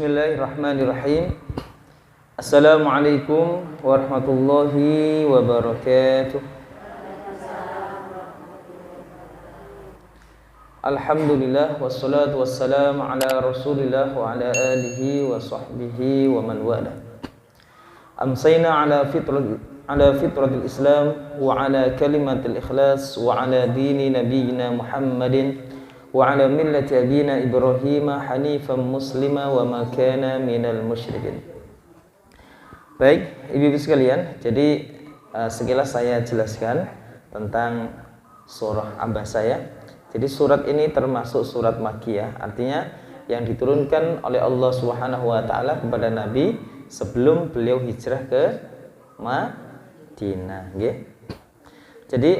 Bismillahirrahmanirrahim. Assalamualaikum warahmatullahi wabarakatuh. Alhamdulillah wassalatu wassalamu ala Rasulillah wa ala alihi wa sahbihi wa man wala. Amsayna ala fitratil Islam wa ala kalimatil ikhlas wa ala dini nabiyyina Muhammadin wa ala millati abina Ibrahim hanifan muslima wa ma kana minal musyrikin. Baik, ibu-ibu sekalian, jadi sekilas saya jelaskan tentang surah Abasa ya. Jadi surat ini termasuk surat Makkiyah, artinya yang diturunkan oleh Allah Subhanahu wa taala kepada Nabi sebelum beliau hijrah ke Madinah, nggih. Jadi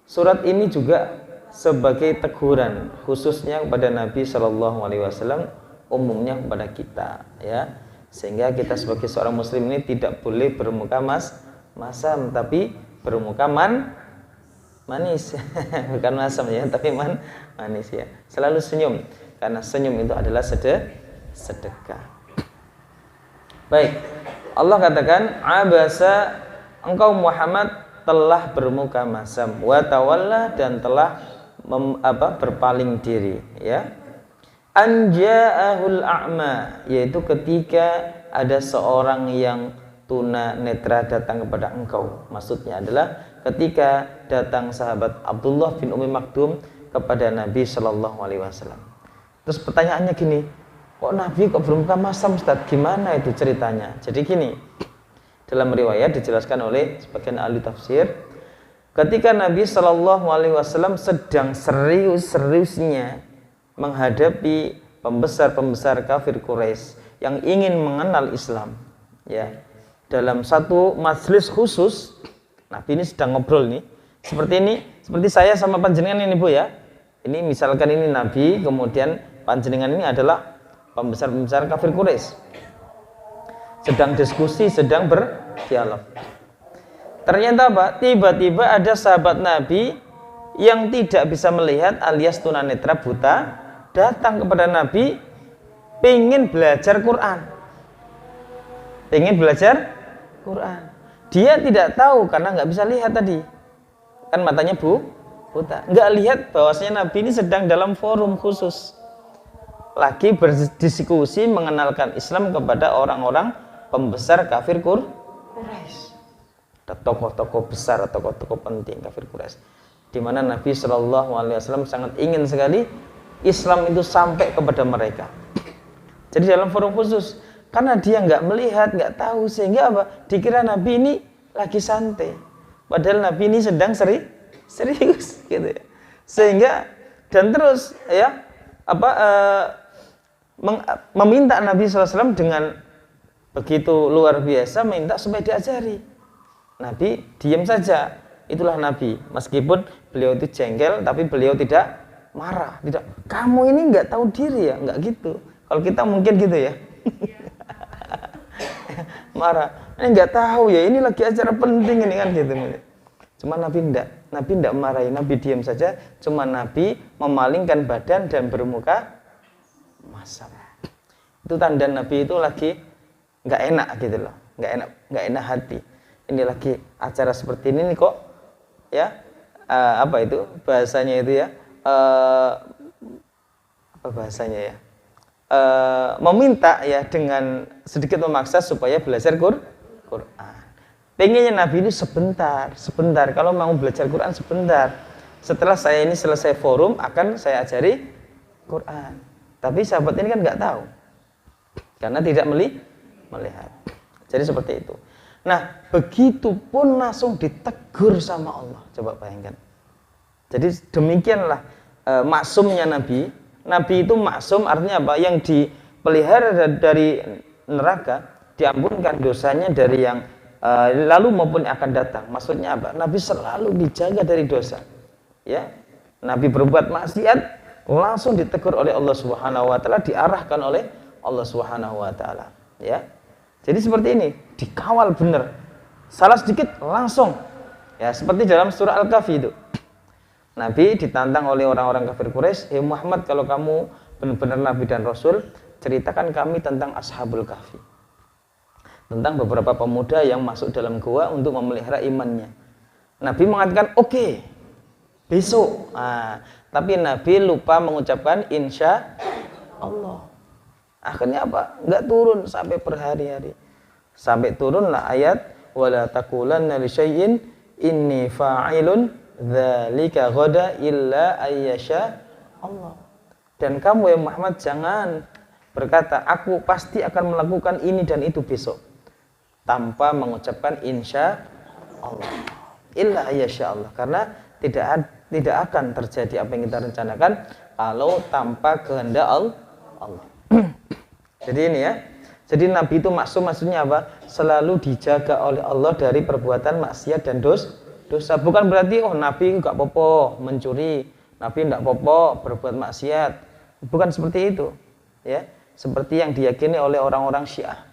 surat ini juga sebagai teguran khususnya kepada Nabi Shallallahu Alaihi Wasallam, umumnya kepada kita ya, sehingga kita sebagai seorang muslim ini tidak boleh bermuka masam, tapi bermuka manis bukan masam ya, tapi manis ya, selalu senyum, karena senyum itu adalah sedekah. Baik, Allah katakan abasa, engkau Muhammad telah bermuka masam, wa tawalla, dan telah berpaling diri ya. Anja'ahul a'ma, yaitu ketika ada seorang yang tuna netra datang kepada engkau. Maksudnya adalah ketika datang sahabat Abdullah bin Umi Maktum kepada Nabi Shallallahu Alaihi Wasallam. Terus pertanyaannya gini, kok Nabi kok bermuka masam Ustaz? Gimana itu ceritanya? Jadi gini, dalam riwayat dijelaskan oleh sebagian ahli tafsir, ketika Nabi Shallallahu Alaihi Wasallam sedang serius-seriusnya menghadapi pembesar-pembesar kafir Quraisy yang ingin mengenal Islam, ya, dalam satu majelis khusus, Nabi ini sedang ngobrol nih, seperti ini, seperti saya sama panjenengan ini Bu ya. Ini misalkan ini Nabi, kemudian panjenengan ini adalah pembesar-pembesar kafir Quraisy, sedang diskusi, sedang berdialog. Ternyata apa? Tiba-tiba ada sahabat Nabi yang tidak bisa melihat alias tunanetra buta datang kepada Nabi, pengen belajar Quran. Dia tidak tahu karena nggak bisa lihat tadi, kan matanya buta, nggak lihat bahwasanya Nabi ini sedang dalam forum khusus, lagi berdiskusi mengenalkan Islam kepada orang-orang pembesar kafir Quraisy. Tokoh-tokoh besar, tokoh-tokoh penting kafir Quraisy, di mana Nabi Shallallahu Alaihi Wasallam sangat ingin sekali Islam itu sampai kepada mereka. Jadi dalam forum khusus, karena dia nggak melihat, nggak tahu, sehingga apa? Dikira Nabi ini lagi santai, padahal Nabi ini sedang serius, gitu ya. Sehingga dan terus ya meminta Nabi SAW dengan begitu luar biasa, minta supaya diajari. Nabi diam saja, itulah Nabi. Meskipun beliau itu jengkel, tapi beliau tidak marah, tidak. Kamu ini nggak tahu diri ya, nggak gitu. Kalau kita mungkin gitu ya, marah. Ini nggak tahu ya, ini lagi acara penting ini kan gitu. Cuma Nabi tidak marahi, Nabi diam saja. Cuma Nabi memalingkan badan dan bermuka masam. Itu tanda Nabi itu lagi nggak enak gitu loh, nggak enak hati. Ini lagi acara seperti ini nih kok ya, apa itu bahasanya itu ya, apa bahasanya ya, meminta ya, dengan sedikit memaksa supaya belajar Quran. Pengennya Nabi ini sebentar, kalau mau belajar Quran sebentar, setelah saya ini selesai forum akan saya ajari Quran. Tapi sahabat ini kan nggak tahu karena tidak melihat. Jadi seperti itu. Nah, begitu pun langsung ditegur sama Allah. Coba bayangkan. Jadi demikianlah maksumnya Nabi. Nabi itu maksum artinya apa? Yang dipelihara dari neraka, diampunkan dosanya dari yang lalu maupun yang akan datang. Maksudnya apa? Nabi selalu dijaga dari dosa. Ya. Nabi berbuat maksiat langsung ditegur oleh Allah Subhanahu wa taala, diarahkan oleh Allah Subhanahu wa taala, ya. Jadi seperti ini, dikawal benar. Salah sedikit langsung. Ya, seperti dalam surah Al-Kahfi itu. Nabi ditantang oleh orang-orang kafir Quraisy, "Hei Muhammad, kalau kamu benar-benar nabi dan rasul, ceritakan kami tentang Ashabul Kahfi, tentang beberapa pemuda yang masuk dalam gua untuk memelihara imannya. Nabi mengatakan oke, besok. Tapi Nabi lupa mengucapkan insya Allah. Akhirnya apa? Enggak turun sampai berhari-hari. Sampai turunlah ayat wala taqulanna li syai'in inni fa'ilun dzalika ghada illa ayyasha Allah. Dan kamu ya Muhammad jangan berkata aku pasti akan melakukan ini dan itu besok tanpa mengucapkan insya Allah. Illa ayyasha Allah, karena tidak akan terjadi apa yang kita rencanakan kalau tanpa kehendak Allah. Jadi ini ya. Jadi Nabi itu maksum, maksudnya apa? Selalu dijaga oleh Allah dari perbuatan maksiat dan dosa. Bukan berarti Nabi enggak apa-apa mencuri, Nabi enggak apa-apa berbuat maksiat. Bukan seperti itu. Ya, seperti yang diyakini oleh orang-orang Syiah.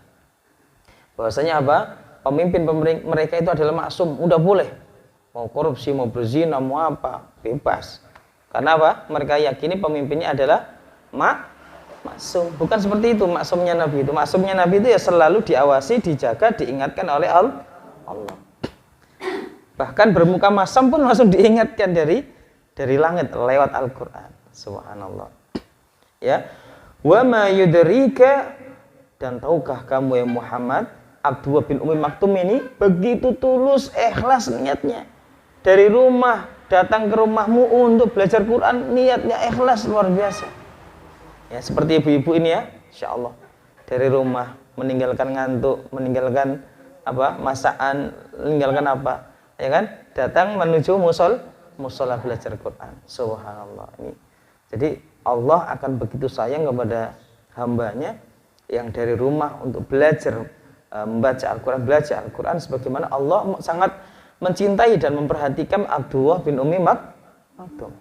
Bahwasanya apa? Pemimpin mereka itu adalah maksum, udah boleh. Mau korupsi, mau berzina, mau apa, bebas. Karena apa? Mereka yakini pemimpinnya adalah maksum. Bukan seperti itu maksumnya Nabi itu. Maksumnya Nabi itu ya selalu diawasi, dijaga, diingatkan oleh Allah. Bahkan bermuka masam pun langsung diingatkan dari langit lewat Al-Qur'an. Subhanallah. Ya. Wa ma yudrika, dan tahukah kamu ya Muhammad, Abdullah bin Ummi Maktum ini begitu tulus, ikhlas niatnya. Dari rumah datang ke rumahmu untuk belajar Quran, niatnya ikhlas luar biasa. Ya, seperti ibu-ibu ini ya, insyaallah. Dari rumah meninggalkan ngantuk, meninggalkan apa? Masakan, meninggalkan apa? Ya kan? Datang menuju musola belajar Quran. Subhanallah. Ini. Jadi Allah akan begitu sayang kepada hambanya yang dari rumah untuk belajar membaca Al-Quran, belajar Al-Quran, sebagaimana Allah sangat mencintai dan memperhatikan Abdullah bin Ummi Maktum.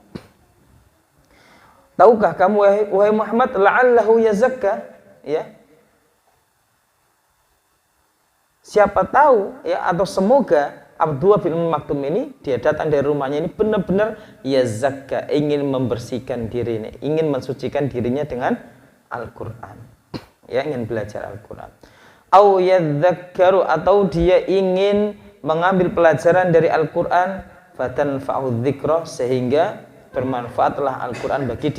Tahukah kamu wahai Muhammad, la'allahu yazakka, ya? Siapa tahu ya, atau semoga Abdullah bin Ummi Maktum ini dia datang dari rumahnya ini benar-benar yazakka, ingin membersihkan dirinya, ingin mensucikan dirinya dengan Al-Quran. Ya, ingin belajar Al-Quran. Au yadzakkaru, atau dia ingin mengambil pelajaran dari Al-Quran, fatanfa'u dzikra, sehingga bermanfaatlah Al-Quran bagi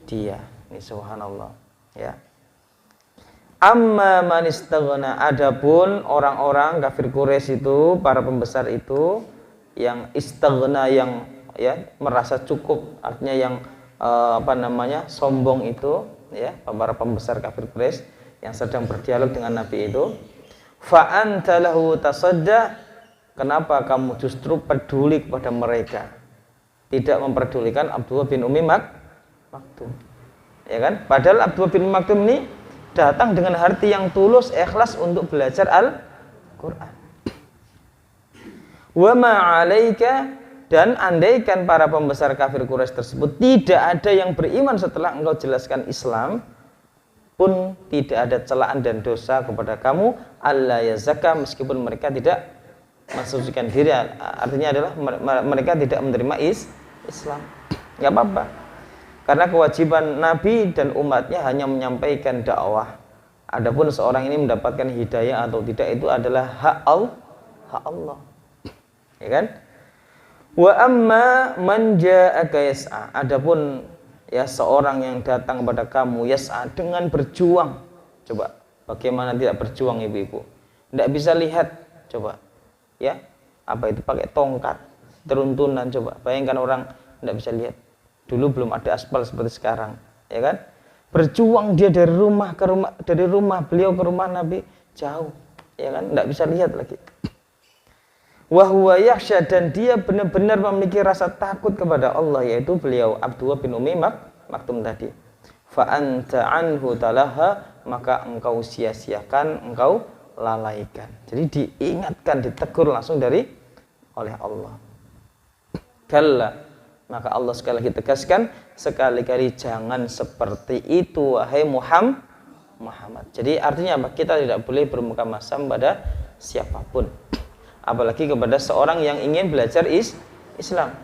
dia. Ini subhanallah. Ya. Amma man istaghna, adapun orang-orang kafir Quraisy itu, para pembesar itu yang istaghna, yang ya merasa cukup, artinya yang sombong itu, ya, para pembesar kafir Quraisy yang sedang berdialog dengan Nabi itu. Fa anta lahu tasadda, kenapa kamu justru peduli kepada mereka, tidak memperdulikan Abdullah bin Ummi Maktum, ya kan? Padahal Abdullah bin Ummi Maktum ini datang dengan hati yang tulus, ikhlas untuk belajar Al-Quran. Wa ma 'alaika, dan andaikan para pembesar kafir Quraisy tersebut tidak ada yang beriman setelah engkau jelaskan Islam, pun tidak ada celaan dan dosa kepada kamu, alla yazakka, meskipun mereka tidak mensucikan diri. Artinya adalah mereka tidak menerima Islam. Enggak apa-apa. Karena kewajiban Nabi dan umatnya hanya menyampaikan dakwah. Adapun seorang ini mendapatkan hidayah atau tidak, itu adalah hak Allah. Ya kan? Wa amma man ja'aka yas'a, adapun ya seorang yang datang kepada kamu yas'a, dengan berjuang. Coba bagaimana tidak berjuang ibu-ibu? Tidak bisa lihat, coba. Ya, apa itu pakai tongkat, teruntunan, coba. Bayangkan orang tidak bisa lihat. Dulu belum ada aspal seperti sekarang, ya kan? Berjuang dia dari rumah ke rumah, dari rumah beliau ke rumah Nabi jauh, ya kan? Tidak bisa lihat lagi. Wa huwa yakhsha, dan dia benar-benar memiliki rasa takut kepada Allah, yaitu beliau Abdullah bin Ummi Maktum tadi. Fa anta anhu talaha, maka engkau sia-siakan, engkau lalaikan. Jadi diingatkan, ditegur langsung oleh Allah. Kalla, maka Allah sekali lagi tegaskan, sekali-kali jangan seperti itu wahai Muhammad. Jadi artinya apa? Kita tidak boleh bermuka masam pada siapapun, apalagi kepada seorang yang ingin belajar Islam.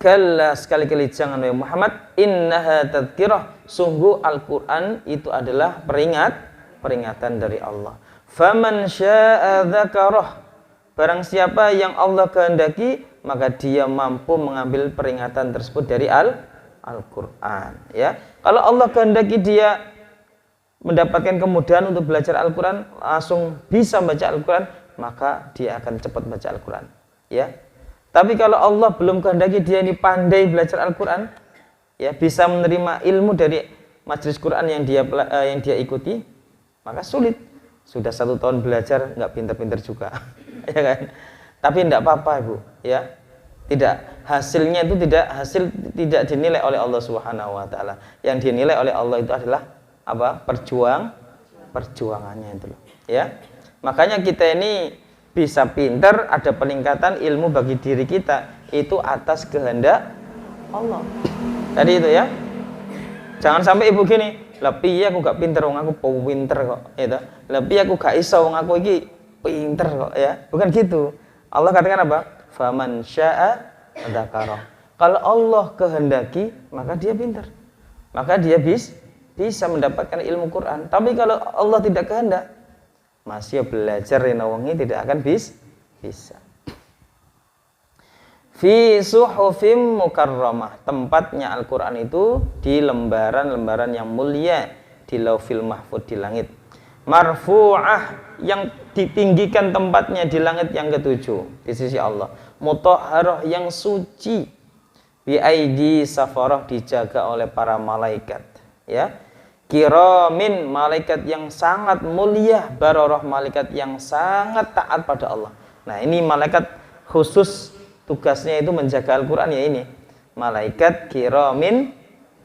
Kalla, sekali-kali jangan wahai Muhammad, innaha tadhkirah, sungguh Al-Qur'an itu adalah peringatan dari Allah. Faman syaa'a dzakarah, barang siapa yang Allah kehendaki, maka dia mampu mengambil peringatan tersebut dari Al-Qur'an, ya. Kalau Allah kehendaki dia mendapatkan kemudahan untuk belajar Al-Qur'an, langsung bisa baca Al-Qur'an, maka dia akan cepat baca Al-Qur'an, ya. Tapi kalau Allah belum kehendaki dia ini pandai belajar Al-Qur'an, ya, bisa menerima ilmu dari majelis Quran yang dia ikuti, maka sulit. Sudah 1 tahun belajar nggak pinter-pinter juga, ya kan? Tapi tidak apa-apa, Bu, ya. Hasilnya itu tidak dinilai oleh Allah Subhanahu wa taala. Yang dinilai oleh Allah itu adalah apa? Perjuangannya itu loh, ya. Makanya kita ini bisa pinter, ada peningkatan ilmu bagi diri kita itu atas kehendak Allah. Tadi itu, ya. Jangan sampai ibu gini, lah piye aku gak pinter, wong aku pinter kok, gitu. Lah piye aku gak iso, wong aku iki pinter kok, ya. Bukan gitu. Allah katakan apa? Faman syaa'a dzakara. Kalau Allah kehendaki, maka dia pinter. Maka dia bisa mendapatkan ilmu Quran. Tapi kalau Allah tidak kehendak, masih belajar rena wengi tidak akan bisa. Fi suhufim mukarramah, tempatnya Al-Qur'an itu di lembaran-lembaran yang mulia, di Lauhil Mahfuz, di langit. Marfu'ah, yang ditinggikan tempatnya di langit yang ketujuh di sisi Allah. Mutahharah, yang suci. Bi aidi safarah, dijaga oleh para malaikat, ya. Kiramin, malaikat yang sangat mulia. Bararah, malaikat yang sangat taat pada Allah. Nah, ini malaikat khusus tugasnya itu menjaga Al-Quran, ya ini. Malaikat kiramin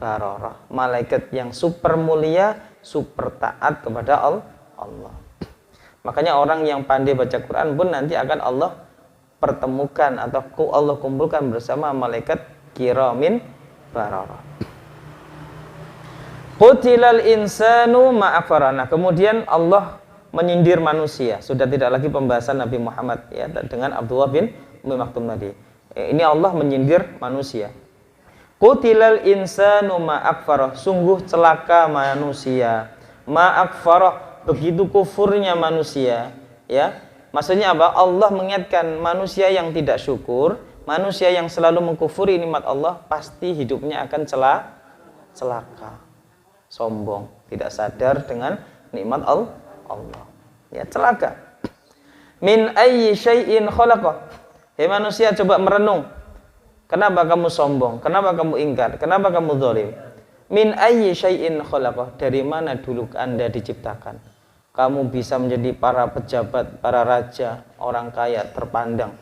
bararah, malaikat yang super mulia, super taat kepada Allah. Makanya orang yang pandai baca Quran pun nanti akan Allah pertemukan atau Allah kumpulkan bersama malaikat kiramin bararah. Qutilal insanu ma'afarana. Kemudian Allah menyindir manusia. Sudah tidak lagi pembahasan Nabi Muhammad, ya, dengan Abdullah bin Umi Maktum tadi. Ini Allah menyindir manusia. Qutilal insanu ma'akfarah. Sungguh celaka manusia. Ma'akfarah, begitu kufurnya manusia, ya. Maksudnya apa? Allah mengingatkan manusia yang tidak syukur, manusia yang selalu mengkufuri nikmat Allah, pasti hidupnya akan celaka. Sombong, tidak sadar dengan nikmat Allah, ya, celaka. Min ayyi syai'in khalaqah. Hei manusia, coba merenung. Kenapa kamu sombong? Kenapa kamu ingkar? Kenapa kamu zalim? Min ayyi syai'in khalaqah. Dari mana dulu Anda diciptakan? Kamu bisa menjadi para pejabat, para raja, orang kaya, terpandang.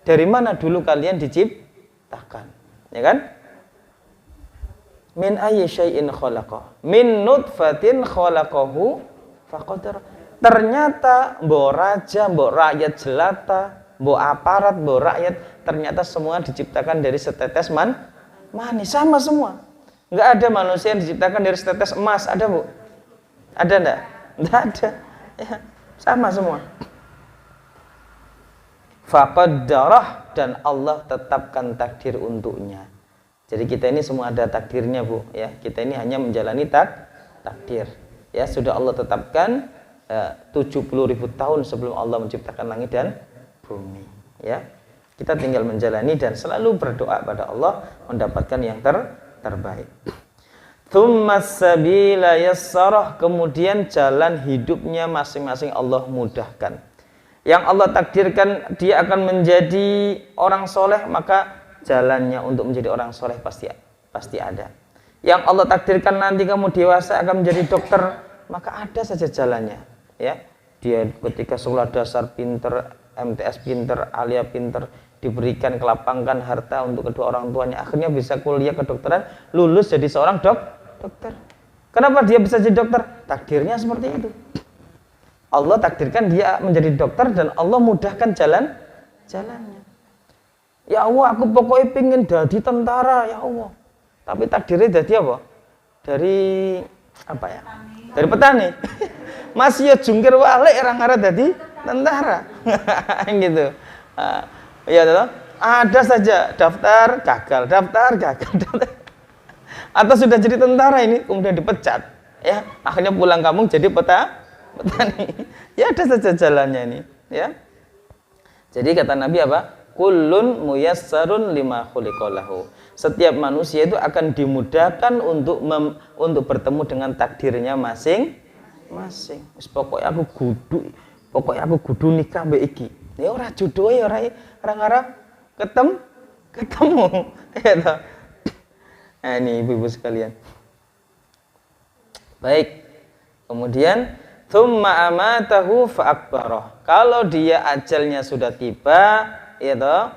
Dari mana dulu kalian diciptakan? Ya kan? Min ayyi syai'in khalaqah. Min nutfatin khalaqahu faqadar. Ternyata mbok raja, mbok rakyat jelata, mbok aparat, mbok rakyat, ternyata semua diciptakan dari setetes manis, sama semua. Enggak ada manusia yang diciptakan dari setetes emas, ada, Bu? Ada enggak? Enggak ada. Ya, sama semua. Faqaddarah, dan Allah tetapkan takdir untuknya. Jadi kita ini semua ada takdirnya, Bu, ya. Kita ini hanya menjalani takdir. Ya, sudah Allah tetapkan 70.000 tahun sebelum Allah menciptakan langit dan bumi, ya. Kita tinggal menjalani dan selalu berdoa pada Allah mendapatkan yang terbaik. Tsummas sabila yassarah, kemudian jalan hidupnya masing-masing Allah mudahkan. Yang Allah takdirkan dia akan menjadi orang soleh, maka jalannya untuk menjadi orang soleh pasti ada. Yang Allah takdirkan nanti kamu dewasa akan menjadi dokter, maka ada saja jalannya, ya. Dia ketika sekolah dasar pinter, MTS pinter, alia pinter, diberikan kelapangkan harta untuk kedua orang tuanya, akhirnya bisa kuliah kedokteran, lulus jadi seorang dokter. Kenapa dia bisa jadi dokter? Takdirnya seperti itu. Allah takdirkan dia menjadi dokter dan Allah mudahkan jalannya. Ya Allah, aku pokoknya pengen jadi tentara, ya Allah. Tapi takdirnya jadi apa? Dari apa ya? Dari petani. Masih ya jungkir balik orang arah jadi tentara. Gitu. Ya toh. Ada saja daftar gagal, daftar gagal, daftar. Atau sudah jadi tentara ini kemudian dipecat, ya akhirnya pulang kampung jadi petani. Ya ada saja jalannya ini, ya. Jadi kata Nabi apa? Kullun muyassarun lima khuliqalahu. Setiap manusia itu akan dimudahkan untuk bertemu dengan takdirnya masing-masing. Pokoknya aku kudu nikah mbek iki. Ya ora jodoh ya ora ngarep ketemu. Ya toh. Nah, ini ibu-ibu sekalian. Baik. Kemudian tsumma amatahu fa akbarah. Kalau dia ajalnya sudah tiba, ya toh,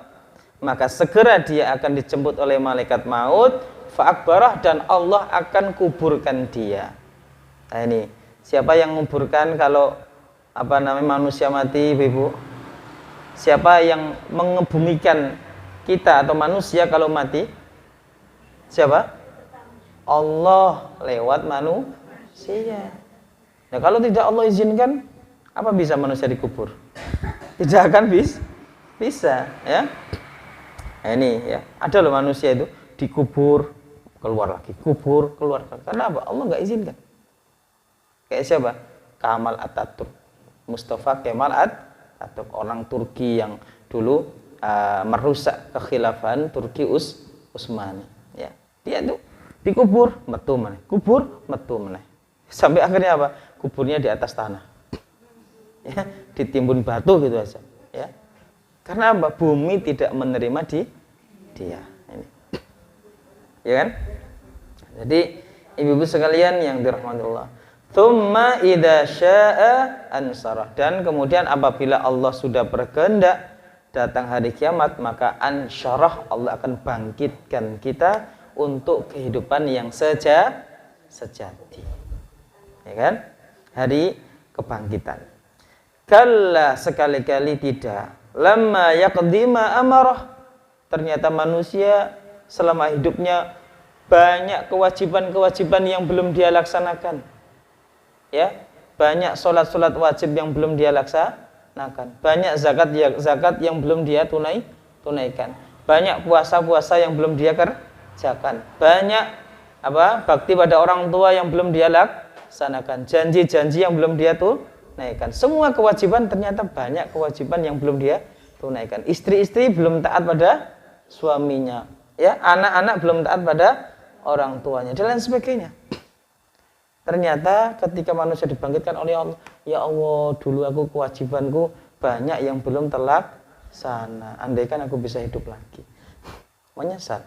maka segera dia akan dijemput oleh malaikat maut fa akbarah, dan Allah akan kuburkan dia. Nah, ini siapa yang menguburkan kalau manusia mati, ibu? Siapa yang mengebumikan kita atau manusia kalau mati? Siapa? Allah lewat manusia. Nah, kalau tidak Allah izinkan, apa bisa manusia dikubur? Tidak akan bisa, ya. Nah, ini ya, ada loh manusia itu dikubur, keluar lagi, kubur, keluar lagi. Karena apa? Allah nggak izinkan. Kayak siapa? Kemal Atatürk, Mustafa Kemal Atatürk, orang Turki yang dulu merusak kekhilafahan Turki Utsmani. Ya, dia itu dikubur, metu meneh, kubur, metu meneh. Sampai akhirnya apa? Kuburnya di atas tanah. Ya, ditimbun batu gitu aja, ya. Karena apa? Bumi tidak menerima dia. Ini. Ya kan? Jadi ibu-ibu sekalian yang dirahmati Allah. Tsumma idza syaa'a ansarah. Dan kemudian apabila Allah sudah berkehendak datang hari kiamat, maka ansyarah, Allah akan bangkitkan kita untuk kehidupan yang sejati. Ya kan? Hari kebangkitan. Kalla, sekali-kali tidak. Lamma yaqdima amarah. Ternyata manusia selama hidupnya banyak kewajiban-kewajiban yang belum dia laksanakan. Ya, banyak sholat wajib yang belum dia laksanakan. Banyak zakat yang belum dia tunaikan. Banyak puasa yang belum dia kerjakan. Banyak bakti pada orang tua yang belum dia laksanakan. Janji-janji yang belum dia tunaikan. Semua kewajiban, ternyata banyak kewajiban yang belum dia tunaikan. Istri-istri belum taat pada suaminya, ya, anak-anak belum taat pada orang tuanya, dan lain sebagainya. Ternyata ketika manusia dibangkitkan oleh Allah, ya Allah, dulu aku kewajibanku banyak yang belum terlaksana. Andaikan aku bisa hidup lagi. Menyesal.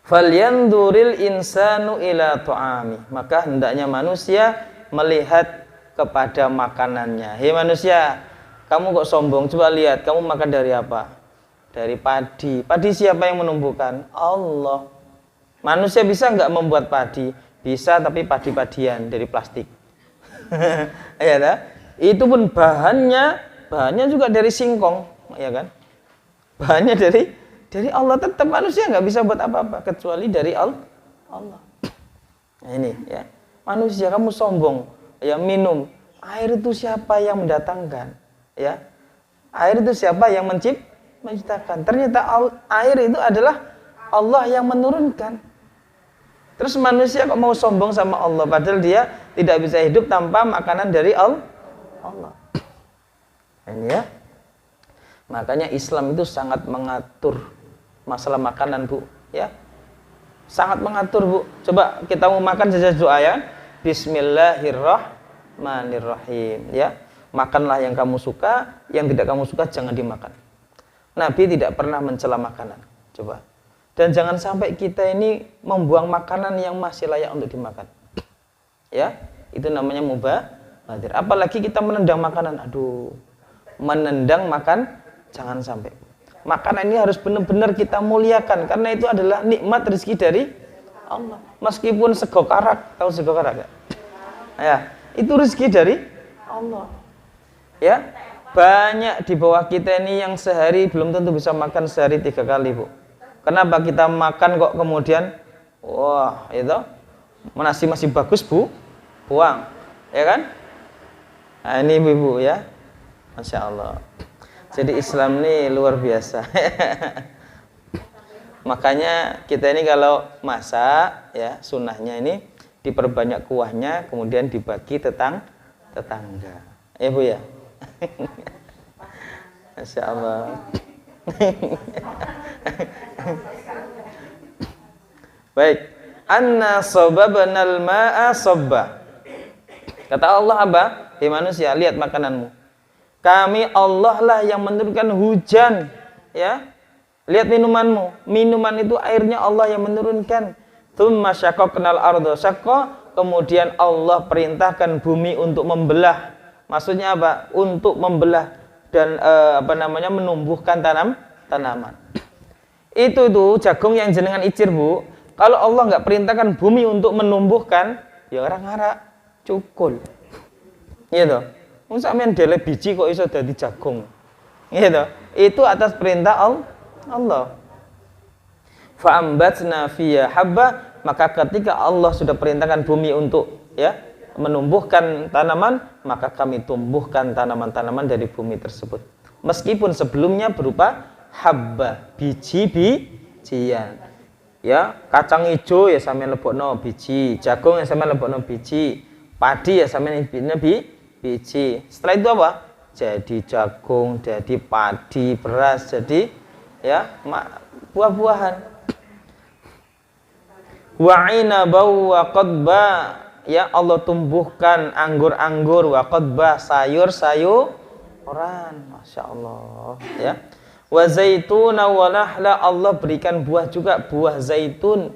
Falyanduril insanu ila ta'ami. Maka hendaknya manusia melihat kepada makanannya. Hei manusia, kamu kok sombong? Coba lihat, kamu makan dari apa? Dari padi. Padi siapa yang menumbuhkan? Allah. Manusia bisa nggak membuat padi? Bisa, tapi padi-padian dari plastik. Ya kan? Itu pun bahannya juga dari singkong, ya kan? Bahannya dari Allah. Tetap manusia nggak bisa buat apa-apa kecuali dari Allah. Nah, ini ya. Manusia, kamu sombong, ya, minum. Air itu siapa yang mendatangkan? Ya. Air itu siapa yang menciptakan? Ternyata air itu adalah Allah yang menurunkan. Terus manusia kok mau sombong sama Allah, padahal dia tidak bisa hidup tanpa makanan dari Allah. Ini ya. Makanya Islam itu sangat mengatur masalah makanan, Bu, ya. Sangat mengatur, Bu. Coba kita mau makan saja doa, ya. Bismillahirrahmanirrahim, ya. Makanlah yang kamu suka, yang tidak kamu suka jangan dimakan. Nabi tidak pernah mencela makanan. Coba. Dan jangan sampai kita ini membuang makanan yang masih layak untuk dimakan. Ya, itu namanya mubazir. Apalagi kita menendang makanan. Aduh, menendang makan, jangan sampai. Makanan ini harus benar-benar kita muliakan, karena itu adalah nikmat rezeki dari Allah. Meskipun sego karak, tahu sego karak gak? Ya, itu rezeki dari Allah. Ya, banyak di bawah kita ini yang sehari belum tentu bisa makan sehari 3 kali, Bu. Kenapa kita makan kok kemudian, wah, itu nasi masih bagus, Bu, buang, ya kan? Nah, ini ibu-ibu, ya, Masya Allah. Jadi Islam ini luar biasa. Makanya kita ini kalau masak ya sunnahnya ini diperbanyak kuahnya, kemudian dibagi tetangga. Ya Bu ya. Masya Allah. Baik. Anna sababnal ma'a sabba. Kata Allah apa? Hei manusia, lihat makananmu. Kami Allah lah yang menurunkan hujan, ya. Lihat minumanmu. Minuman itu airnya Allah yang menurunkan. Tsumma syaqqaqnal arda syaqqa, kemudian Allah perintahkan bumi untuk membelah. Maksudnya apa? Untuk membelah dan menumbuhkan tanaman. Itu jagung yang jenengan icir, Bu. Kalau Allah nggak perintahkan bumi untuk menumbuhkan, ya orang ngarak cukul. Gitu. Wong sampean dele biji kok iso dadi jagung. Gitu. Itu atas perintah Allah. Fa'ambatna fiya habba, maka ketika Allah sudah perintahkan bumi untuk ya menumbuhkan tanaman, maka kami tumbuhkan tanaman-tanaman dari bumi tersebut. Meskipun sebelumnya berupa habba, biji-bijian. Ya, kacang hijau ya sampeyan lebokno biji, jagung ya sampeyan lebokno biji, padi ya sampeyan lebokno biji. Setelah itu apa? Jadi jagung, jadi padi, beras, jadi ya buah-buahan. Wa inabau wa qadba, ya Allah tumbuhkan anggur-anggur, wa qadba sayur-sayuran. Masya Allah, ya. Wa zaituna wa nahla, Allah berikan buah juga, buah zaitun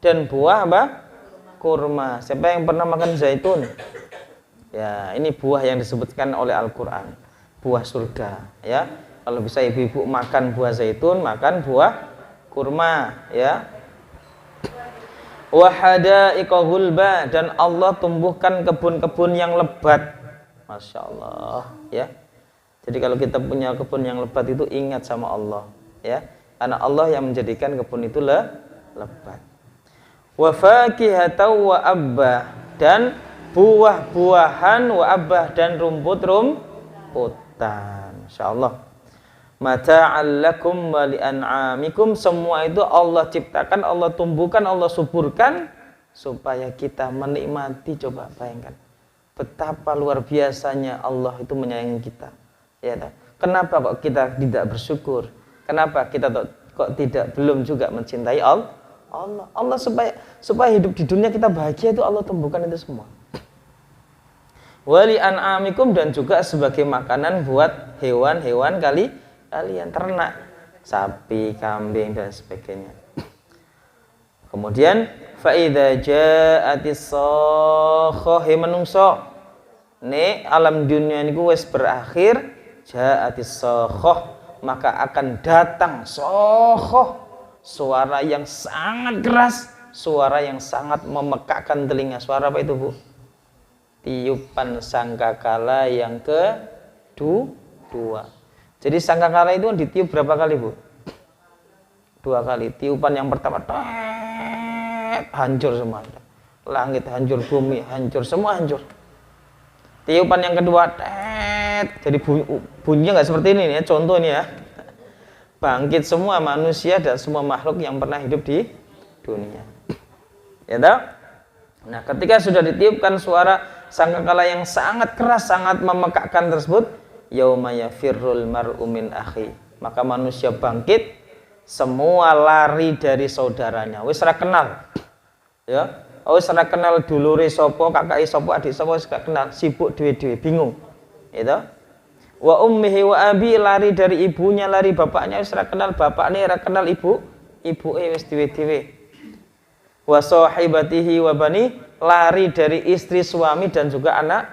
dan buah apa? Kurma. Siapa yang pernah makan zaitun? Ya, ini buah yang disebutkan oleh Al-Qur'an, buah surga, ya. Kalau bisa ibu-ibu makan buah zaitun, makan buah kurma, ya. Wa hadaiqa ghulba, dan Allah tumbuhkan kebun-kebun yang lebat. Masya Allah, ya. Jadi kalau kita punya kebun yang lebat itu ingat sama Allah, ya. Karena Allah yang menjadikan kebun itu lebat. Wa fakihatan wa abba, dan buah-buahan, wa abba, dan rumput-rumputan. Insyaallah. Mata'al lakum wa li'an'amikum, semua itu Allah ciptakan, Allah tumbuhkan, Allah suburkan supaya kita menikmati. Coba bayangkan betapa luar biasanya Allah itu menyayangi kita. Ya, kenapa kok kita tidak bersyukur? Kenapa kita kok belum juga mencintai Allah? Allah supaya hidup di dunia kita bahagia, itu Allah tumbuhkan itu semua. Wali an'amikum, dan juga sebagai makanan buat hewan-hewan kalian, ternak, sapi, kambing dan sebagainya. Kemudian fa idza ja'atis sakhah, menungso nek alam dunia niku wis berakhir, ja'atis sakhah, maka akan datang sakhah, suara yang sangat keras, suara yang sangat memekakkan telinga. Suara apa itu, Bu? Tiupan sangkakala yang kedua. Jadi sangkakala itu ditiup berapa kali, Bu? 2 kali. Tiupan yang pertama, hancur semua. Langit hancur, bumi hancur, semua hancur. Tiupan yang kedua, jadi bunyinya nggak seperti ini ya, contoh ini ya. Bangkit semua manusia dan semua makhluk yang pernah hidup di dunia. Ya tahu? Nah, ketika sudah ditiupkan suara sangkakala yang sangat keras, sangat memekakkan tersebut, yauma yafirrul mar'u min akhi, maka manusia bangkit, semua lari dari saudaranya. Wis ora kenal. Ya, wis ora kenal dulure sapa, kakake sapa, adik sapa, wis gak kenal, sibuk dhewe-dhewe, bingung. Gitu. Wa ummihi wa abi, lari dari ibunya, lari bapaknya, wis ora kenal bapakne, ora kenal ibuke, wis dhewe-dhewe. Wa sahibatihi wa bani, lari dari istri, suami dan juga anak.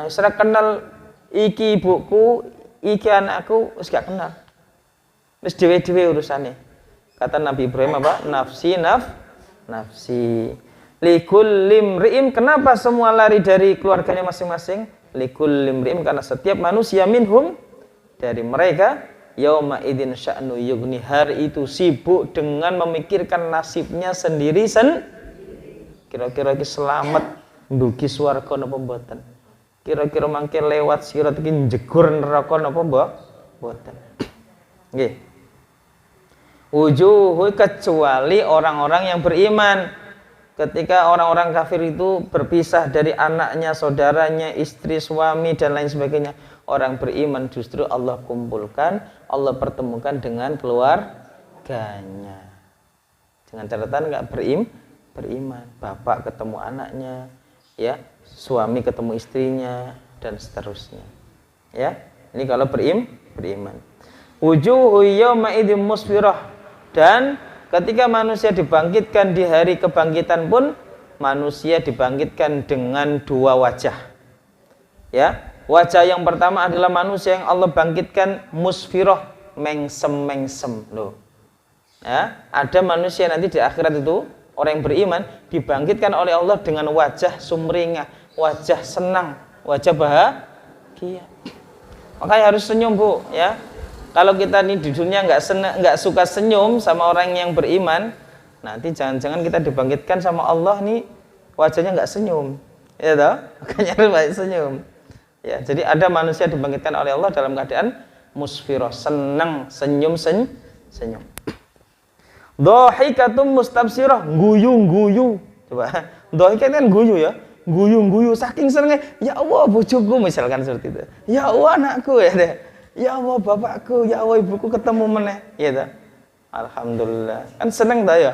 Wis ora kenal iki ibuku, iki anakku, wis gak kenal. Wis dhewe-dhewe urusane. Kata Nabi Ibrahim apa? Nafsi nafsi. Likul limri'im, kenapa semua lari dari keluarganya masing-masing? Likul limri'im, karena setiap manusia minhum, dari mereka, yauma idzin sya'nu yughni, hari itu sibuk dengan memikirkan nasibnya sendiri. Kira-kira iki selamat ndugi swarga napa mboten? Kira-kira mangke lewat sirat iki njegur neraka napa Boten. Nggih. Wujuhu kecuali orang-orang yang beriman. Ketika orang-orang kafir itu berpisah dari anaknya, saudaranya, istri, suami dan lain sebagainya, orang beriman justru Allah kumpulkan, Allah pertemukan dengan keluarganya. Dengan catatan enggak beriman, bapak ketemu anaknya, ya, suami ketemu istrinya dan seterusnya. Ya, ini kalau beriman. Wujuhu yawma idzin musfirah, dan ketika manusia dibangkitkan di hari kebangkitan pun manusia dibangkitkan dengan dua wajah. Ya, wajah yang pertama adalah manusia yang Allah bangkitkan musfirah, mengsem loh. Ya, ada manusia nanti di akhirat itu orang yang beriman dibangkitkan oleh Allah dengan wajah sumringah, wajah senang, wajah bahagia. Makanya harus senyum, Bu, ya. Kalau kita nih di dunia nggak suka senyum sama orang yang beriman, nanti jangan-jangan kita dibangkitkan sama Allah nih wajahnya nggak senyum, ya toh? Makanya harus baik senyum. Ya, jadi ada manusia dibangkitkan oleh Allah dalam keadaan musfirah, senang, senyum. Dhahikatum mustabsirah, guyu. Coba, dhahikat kan guyu ya. Guyu saking senengnya, ya Allah bojoku misalkan seperti itu. Ya Allah anakku ya deh. Ya Allah bapakku, ya Allah ibuku ketemu meneh, ya dah. Alhamdulillah. Kan seneng dah ya.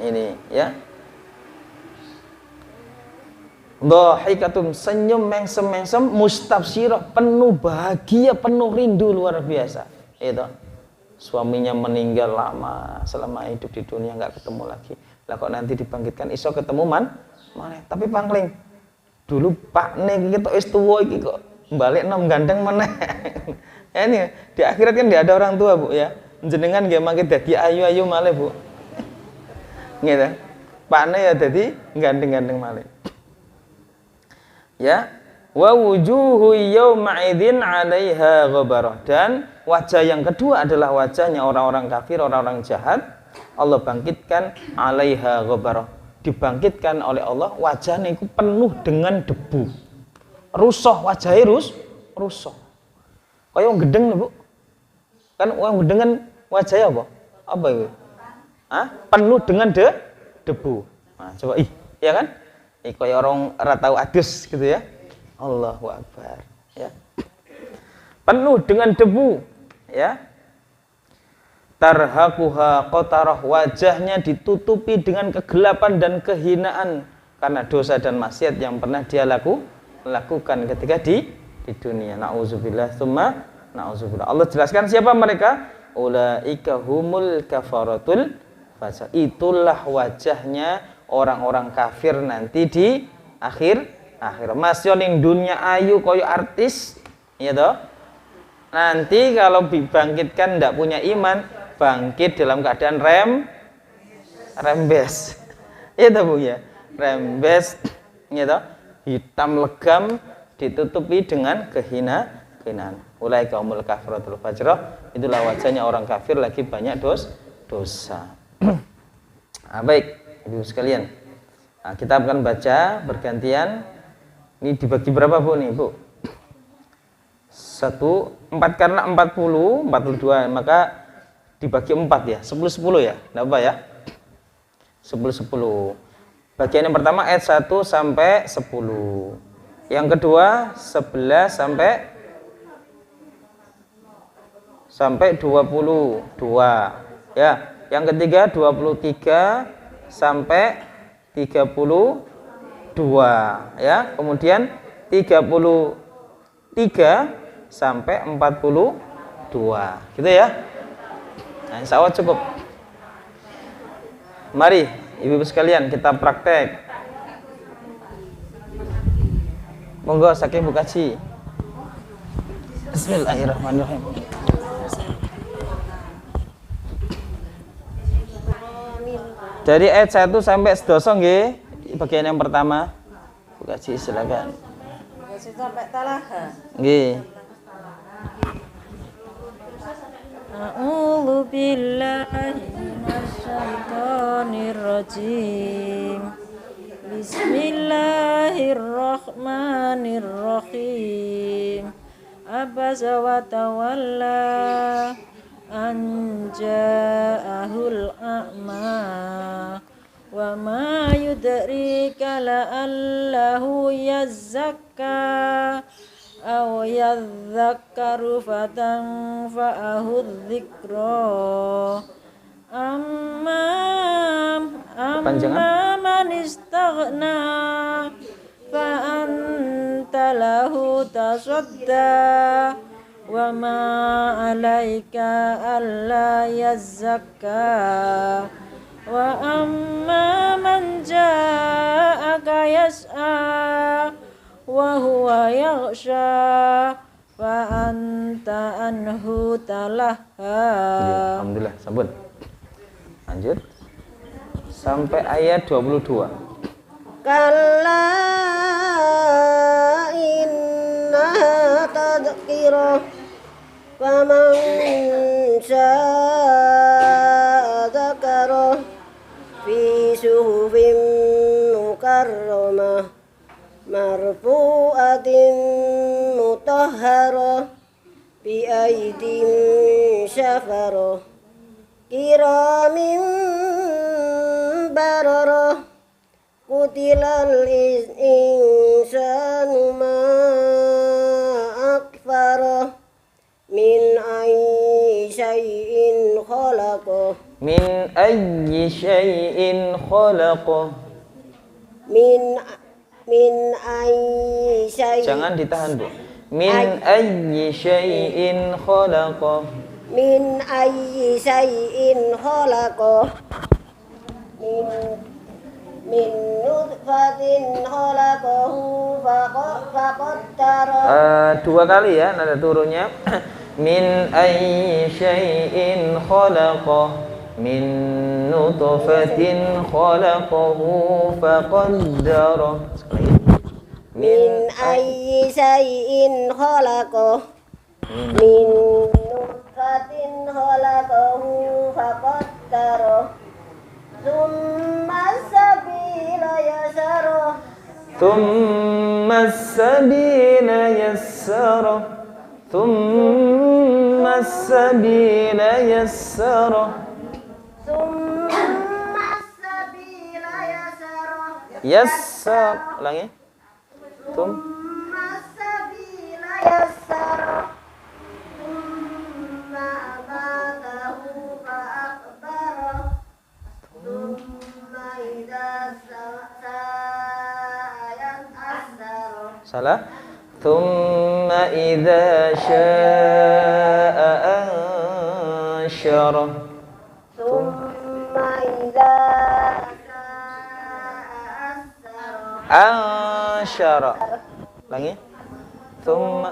Ini ya. Dhahikatum, senyum mengsem, mustabsirah, penuh bahagia, penuh rindu luar biasa. Itu. Suaminya meninggal lama, selama hidup di dunia enggak ketemu lagi. Lah kok nanti dibangkitkan iso ketemu mana? Tapi pangling. Dulu Pak nek kita wis tuwa iki kok balik nom gandeng meneh. Ya ini di akhirat kan tidak ada orang tua, Bu, ya. Jenengan nggih mangke dadi ayu-ayu malih, Bu. Gitu. Pakne ya dadi gandeng-gandeng malih. Ya. Wa wujuhu yawma idzin 'alaiha ghabarah, dan wajah yang kedua adalah wajahnya orang-orang kafir, orang-orang jahat. Allah bangkitkan 'alaiha ghabarah. Dibangkitkan oleh Allah wajahnya itu penuh dengan debu. Rusuh, wajahnya rusuh. Kayak wong gedeng lho, Bu. Kan wong gedeng kan wajahnya apa? Apa itu? Penuh dengan debu. Nah, coba ya kan? Kayak orang ora tau adus gitu ya. Allahu Akbar, ya. Penuh dengan debu, ya. Tarhaquha qatarah, wajahnya ditutupi dengan kegelapan dan kehinaan karena dosa dan maksiat yang pernah dia lakukan ketika di dunia. Nauzubillah tsumma nauzubillah. Allah jelaskan siapa mereka? Ulaika humul kafaratul fajr. Itulah wajahnya orang-orang kafir nanti di akhir. Mas yo ning dunia ayu koyo artis, ya toh. Nanti kalau dibangkitkan ndak punya iman, bangkit dalam keadaan rembes. Ya toh, Bu, ya. Rembes, ya toh. Hitam legam ditutupi dengan kehinaan. Ulaika humul kafaratul fajr. Itulah wajahnya orang kafir lagi banyak dosa. Baik, Ibu sekalian. Nah, kita akan baca bergantian. Ini dibagi berapa, Bu, nih, Bu? 4 karena 42, maka dibagi 4 ya. 10 ya. Enggak apa ya? 10. Bagian yang pertama ayat 1 sampai 10. Yang kedua 11 sampai 22. Ya, yang ketiga 23 sampai 32. Ya, kemudian 33 sampai 42. Gitu ya. Nah, insya Allah cukup. Mari Ibu-ibu sekalian kita praktek. Monggo saking Bu Kaji. Bismillahirrahmanirrahim. Dari ayat 1 sampai 11 nggih. Bagian yang pertama. Bu Kaji silakan. Sampai talaha. Nggih. A'udzu billahi minasyaitonir rajim. Bismillahirrahmanirrahim. abasa wa tawalla an ja'ahul a'ma wa ma yudrika la'allahu yazzakka aw yadhakkaru fatanfa'ahu dzikra amma man istaghna fa anta lahu tasadda wa ma 'alaika alla yazzakka wa amma man ja'aka yas'a wa huwa yaghsha fa anta anhu talaha. Alhamdulillah, sampun. Lanjut sampai ayat 22. Kalla innaha tadhkirah faman syaa'a dzakarah fi suhufin mukarramah marfu'atin mutahharah bi aidin syafarah kiramin bararah kutilal insanu ma akfarah min ayyi syai'in khalaqah Min ayyi syai'in khalaqah. min ayyi syai'in Jangan ditahan, Bu. Min ayyi syai'in khalaqah. min ayyi syai'in khalaqah min nutfatin khalaqahu faqaddara. Dua kali ya nada turunnya. Min ayyi syai'in khalaqah. Min nutfatin khalaqahu faqaddara. Min ayyi syai'in khalaqah min nutfatin khalaqahu faqaddara thumma sabila yasarah Thumma as-sabila yassarah. Thumma as-sabila yassarah. thumma sabila yasarah Yassar. Ulangi. thumma sabila yasarah thumma amatahu fa'aqbarah thumma idza sa'at asarah. Salah. Thumma idza sya'a ansyarah. Thumma idza sa'at asarah Ansyara. Ulangi. Thumma